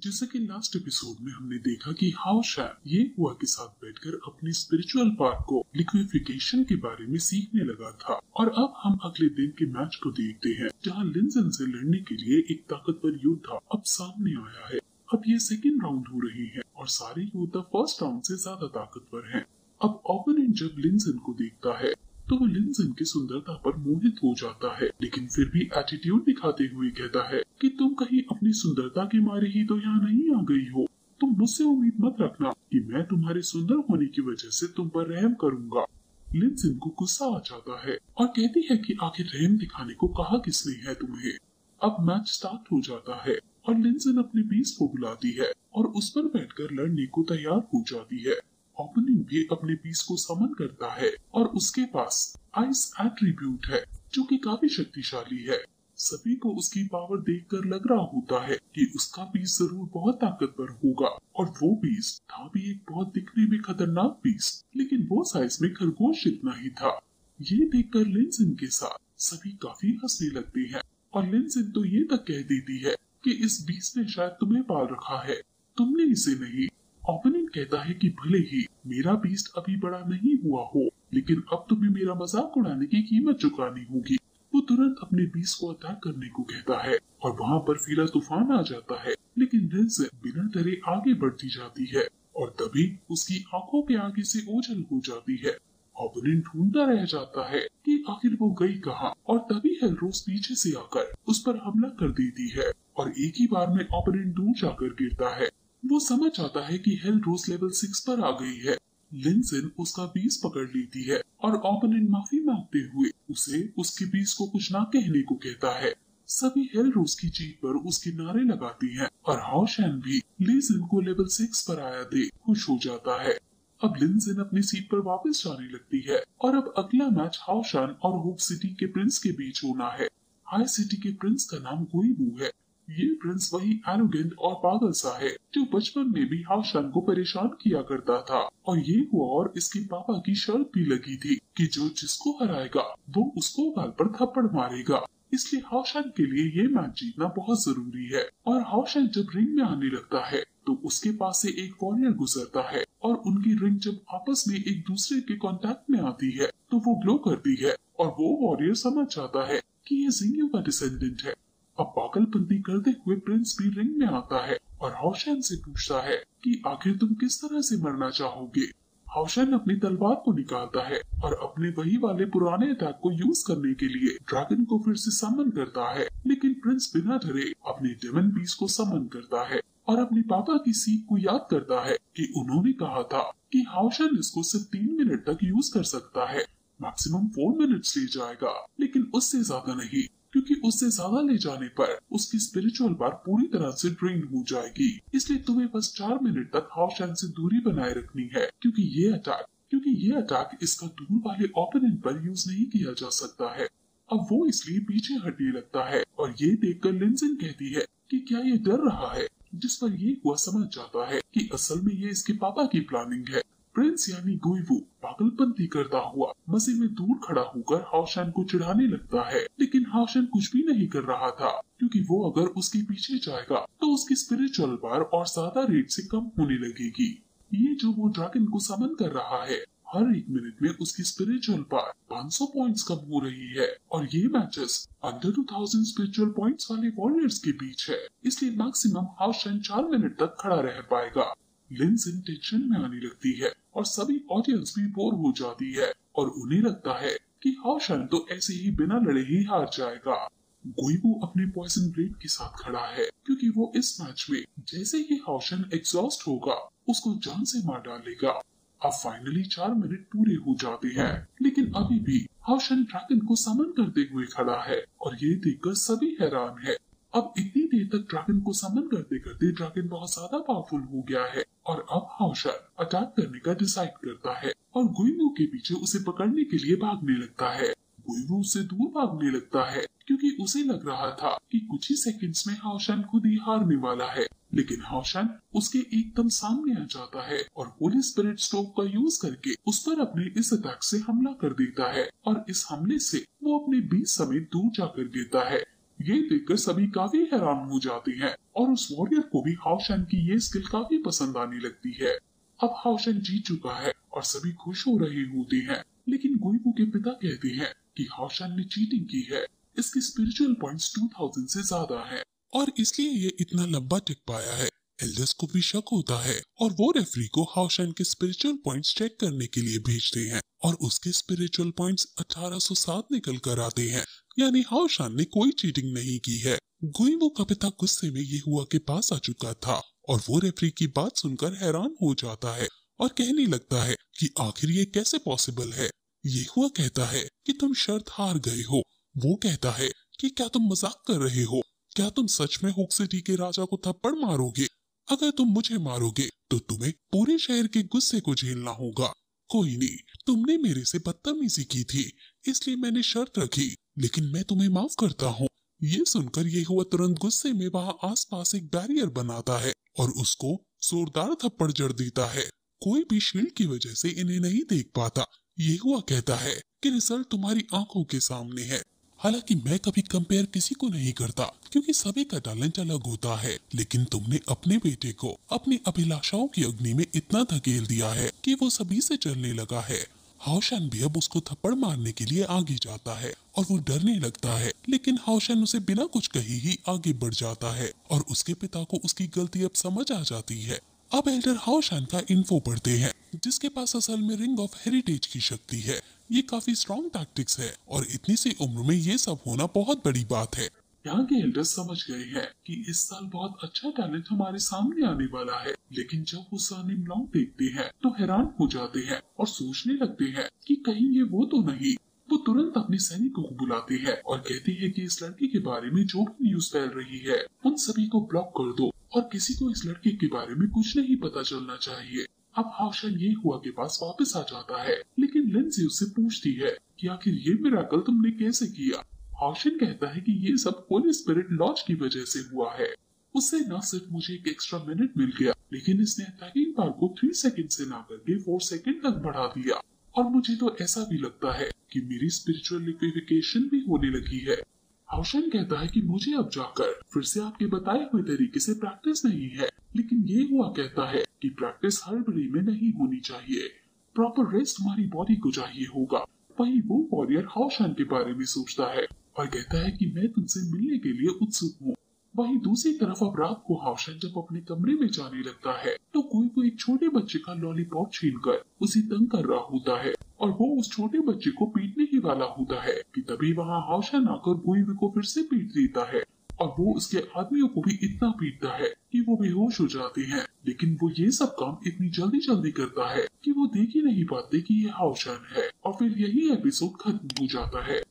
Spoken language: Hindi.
जैसा कि लास्ट एपिसोड में हमने देखा कि हाओ शैन ये हुआ के साथ बैठकर अपनी स्पिरिचुअल पार्ट को लिक्विफिकेशन के बारे में सीखने लगा था। और अब हम अगले दिन के मैच को देखते हैं जहां लिंजन से लड़ने के लिए एक ताकतवर योद्धा अब सामने आया है। अब ये सेकेंड राउंड हो रही है और सारे योद्धा फर्स्ट राउंड से ज्यादा ताकतवर हैं। अब ओपोनेंट जब लिंजन को देखता है तो वो लिंजन की सुंदरता पर मोहित हो जाता है, लेकिन फिर भी एटीट्यूड दिखाते हुए कहता है कि तुम कहीं अपनी सुंदरता के मारे ही तो यहाँ नहीं आ गई हो। तुम मुझसे उम्मीद मत रखना कि मैं तुम्हारे सुंदर होने की वजह से तुम पर रहम करूंगा। लिंजन को गुस्सा आ जाता है और कहती है कि आखिर रहम दिखाने को कहा किसने है तुम्हें। अब मैच स्टार्ट हो जाता है और लिंजन अपने बीस को बुलाती है और उस पर बैठकर लड़ने को तैयार हो जाती है। ओपोनेंट भी अपने पीस को समन करता है और उसके पास आइस एट्रीब्यूट है जो कि काफी शक्तिशाली है। सभी को उसकी पावर देखकर लग रहा होता है कि उसका पीस जरूर बहुत ताकतवर होगा और वो पीस था भी एक बहुत दिखने में खतरनाक पीस, लेकिन वो साइज में खरगोश जितना ही था। ये देखकर लिंजन के साथ सभी काफी हंसने लगते हैं और लिंजन तो ये तक कह देती है कि इस बीस ने शायद तुम्हें पाल रखा है, तुमने इसे नहीं। ओपोनेंट कहता है कि भले ही मेरा बीस्ट अभी बड़ा नहीं हुआ हो, लेकिन अब तुम्हें मेरा मजाक उड़ाने की कीमत चुकानी होगी। वो तुरंत अपने बीस्ट को अटैक करने को कहता है और वहाँ पर फिलहाल तूफान आ जाता है, लेकिन लिंजन बिना डरे आगे बढ़ती जाती है और तभी उसकी आंखों के आगे से ओझल हो जाती है। ओपोनेंट ढूंढता रह जाता है कि आखिर वो गई कहाँ और तभी हेलरोज पीछे से आकर उस पर हमला कर देती है और एक ही बार में ओपोनेंट दूर जाकर गिरता है। वो समझ आता है कि हेलरोज लेवल 6 पर आ गई है। लिंजन उसका बीस पकड़ लेती है और ओपोनेंट माफी मांगते हुए उसे उसके बीस को कुछ ना कहने को कहता है। सभी हेलरोज की जीत पर उसके नारे लगाती हैं और हाओ शैन भी लिंजन को लेवल 6 पर आया देख खुश हो जाता है। अब लिंजन अपनी सीट पर वापस जाने लगती है और अब अगला मैच हाओ शैन और होप सिटी के प्रिंस के बीच होना है। हाई सिटी के प्रिंस का नाम गुइवू है। ये प्रिंस वही एरोगेंट और पागल सा है जो बचपन में भी हाओ शैन को परेशान किया करता था और ये हुआ और इसके पापा की शर्त भी लगी थी कि जो जिसको हराएगा वो उसको गाल पर थप्पड़ मारेगा। इसलिए हाओ शैन के लिए ये मैच जीतना बहुत जरूरी है। और हाओ शैन जब रिंग में आने लगता है तो उसके पास से एक वॉरियर गुजरता है और उनकी रिंग जब आपस में एक दूसरे के कांटेक्ट में आती है तो वो ग्लो करती है और वो वॉरियर समझ जाता है कि ये जिंगियो का डिसेंडेंट है। अब पागलपंती करते हुए प्रिंस भी रिंग में आता है और हाओ शैन से पूछता है कि आखिर तुम किस तरह से मरना चाहोगे। हाओ शैन अपनी तलवार को निकालता है और अपने वही वाले पुराने अटैक को यूज करने के लिए ड्रैगन को फिर से समन करता है, लेकिन प्रिंस बिना डरे अपने डेमन बीस्ट को समन करता है और अपने पापा की सीख को याद करता है कि उन्होंने कहा था कि हाओ शैन इसको सिर्फ 3 मिनट तक यूज कर सकता है, मैक्सिमम 4 मिनट्स ले जाएगा, लेकिन उससे ज्यादा नहीं, क्योंकि उससे ज्यादा ले जाने पर उसकी स्पिरिचुअल पावर पूरी तरह से ड्रेन हो जाएगी। इसलिए तुम्हें बस 4 मिनट तक हाओ शैन से दूरी बनाए रखनी है, क्योंकि ये अटैक इसका दूर वाले ओपोनेंट पर यूज नहीं किया जा सकता है। अब वो इसलिए पीछे हटने लगता है और ये देखकर लिंजन कहती है कि क्या ये डर रहा है, जिस पर ये हुआ समझ जाता है कि असल में ये इसके पापा की प्लानिंग है। प्रिंस यानी गुइवू पागलपंती करता हुआ मजे में दूर खड़ा होकर हाओ शैन को चिढ़ाने लगता है, लेकिन हाओ शैन कुछ भी नहीं कर रहा था, क्योंकि वो अगर उसके पीछे जाएगा तो उसकी स्पिरिचुअल पावर और ज्यादा रेट से कम होने लगेगी। ये जो वो ड्रैगन को समन कर रहा है, हर 1 मिनट में उसकी स्पिरिचुअल पावर 500 पॉइंट्स कम हो रही है और ये मैचेस अंडर 2000 स्पिरिचुअल पॉइंट्स वाले वॉरियर्स के बीच है, इसलिए मैक्सिमम हाओ शैन 4 मिनट तक खड़ा रह पाएगा। लिंजन टेंशन में आने लगती है और सभी ऑडियंस भी बोर हो जाती है और उन्हें लगता है कि हाओ शैन तो ऐसे ही बिना लड़े ही हार जाएगा। गुइवू अपने पॉइजन ब्लेड के साथ खड़ा है, क्योंकि वो इस मैच में जैसे ही हाओ शैन एग्जॉस्ट होगा उसको जान से मार डालेगा। अब फाइनली 4 मिनट पूरे हो जाते हैं, लेकिन अभी भी हाओ शैन ड्रैगन को समन करते हुए खड़ा है और ये देखकर सभी हैरान है। अब इतनी देर तक ड्रैगन को समन करते करते ड्रैगन बहुत ज्यादा पावरफुल हो गया है और अब हाओ शैन अटैक करने का डिसाइड करता है और गुइवू के पीछे उसे पकड़ने के लिए भागने लगता है। गुइवू उससे दूर भागने लगता है क्योंकि उसे लग रहा था कि कुछ ही सेकंड्स में हाओ शैन खुद ही हारने वाला है, लेकिन हाओ शैन उसके एकदम सामने आ जाता है और होली स्पिरिट स्टोव का यूज करके उस पर अपने इस अटैक से हमला कर देता है और इस हमले से वो अपने बीस समेत दूर जाकर गिरता है। ये देखकर सभी काफी हैरान हो जाते हैं और उस वॉरियर को भी हाओशन की ये स्किल काफी पसंद आने लगती है। अब हाओशन जीत चुका है और सभी खुश हो रहे होते हैं, लेकिन गुइवू के पिता कहते हैं कि हाओशन ने चीटिंग की है, इसके स्पिरिचुअल पॉइंट्स 2000 से ज्यादा हैं और इसलिए ये इतना लंबा टिक पाया है। एल्डर्स को भी शक होता है और वो रेफरी को हाओशन के स्पिरिचुअल पॉइंट्स चेक करने के लिए भेजते हैं और उसके स्पिरिचुअल पॉइंट्स 1807 निकल कर आते हैं, यानी हाओशन ने कोई चीटिंग नहीं की है। गुइवू का पिता गुस्से में ये हुआ के पास आ चुका था और वो रेफरी की बात सुनकर हैरान हो जाता है और कहने लगता है कि आखिर ये कैसे पॉसिबल है। ये हुआ कहता है कि तुम शर्त हार गए हो। वो कहता है कि क्या तुम मजाक कर रहे हो? क्या तुम सच में हुक सिटी के राजा को थप्पड़ मारोगे? अगर तुम मुझे मारोगे तो तुम्हें पूरे शहर के गुस्से को झेलना होगा। कोई नहीं, तुमने मेरे से बदतमीजी की थी इसलिए मैंने शर्त रखी, लेकिन मैं तुम्हें माफ करता हूँ। ये सुनकर ये हुआ तुरंत गुस्से में वहाँ आसपास एक बैरियर बनाता है और उसको जोरदार थप्पड़ जड़ देता है। कोई भी शील्ड की वजह से इन्हें नहीं देख पाता। ये हुआ कहता है कि रिजल्ट तुम्हारी आंखों के सामने है। हालांकि मैं कभी कंपेयर किसी को नहीं करता क्योंकि सभी का टैलेंट अलग होता है, लेकिन तुमने अपने बेटे को अपनी अभिलाषाओं की अग्नि में इतना धकेल दिया है कि वो सभी से चलने लगा है। हाओशन भी अब उसको थप्पड़ मारने के लिए आगे जाता है और वो डरने लगता है, लेकिन हाओशन उसे बिना कुछ कहे ही आगे बढ़ जाता है और उसके पिता को उसकी गलती अब समझ आ जाती है। अब एल्डर हाओशन का इन्फो पढ़ते हैं जिसके पास असल में रिंग ऑफ हेरिटेज की शक्ति है। ये काफी स्ट्रॉन्ग टैक्टिक्स है और इतनी सी उम्र में ये सब होना बहुत बड़ी बात है। यहाँ के एल्डर्स समझ गए हैं कि इस साल बहुत अच्छा टैलेंट हमारे सामने आने वाला है, लेकिन जब वो सरनेम लॉन्ग देखते हैं तो हैरान हो जाते हैं और सोचने लगते हैं कि कहीं ये वो तो नहीं। वो तुरंत अपने सैनिकों को बुलाते हैं और कहते हैं कि इस लड़के के बारे में जो भी न्यूज फैल रही है उन सभी को ब्लॉक कर दो और किसी को इस लड़के के बारे में कुछ नहीं पता चलना चाहिए। अब हाओशन ये हुआ के पास वापस आ जाता है, लेकिन लिंजी उससे पूछती है कि आखिर ये मिरेकल तुमने कैसे किया। हाओशन कहता है कि ये सब होली स्पिरिट लॉज की वजह से हुआ है। उससे न सिर्फ मुझे एक एक्स्ट्रा मिनट मिल गया, लेकिन इसने अटैकिंग पावर को 3 सेकंड से ना करके 4 सेकंड तक बढ़ा दिया और मुझे तो ऐसा भी लगता है कि मेरी स्पिरिचुअल लिक्विफिकेशन भी होने लगी है। हाओशन कहता है कि मुझे अब जाकर फिर से आपके बताए हुए तरीके से प्रैक्टिस नहीं है, लेकिन ये हुआ कहता है कि प्रैक्टिस हड़बड़ी में नहीं होनी चाहिए। प्रॉपर रेस्ट हमारी बॉडी को चाहिए होगा। वही वो वॉरियर हाओशन के बारे में सोचता है और कहता है कि मैं तुमसे मिलने के लिए उत्सुक हूँ। वहीं दूसरी तरफ अब रात को हाओशन जब अपने कमरे में जाने लगता है तो कोई एक छोटे बच्चे का लॉलीपॉप छीनकर उसे तंग कर रहा होता है और वो उस छोटे बच्चे को पीटने ही वाला होता है कि तभी वहाँ हाओशन आकर गुइवू को फिर से पीट देता है और वो उसके आदमियों को भी इतना पीटता है कि वो बेहोश हो जाते हैं। लेकिन वो ये सब काम इतनी जल्दी जल्दी करता है कि वो देख ही नहीं पाते कि ये हाओशन है और फिर यही एपिसोड खत्म हो जाता है।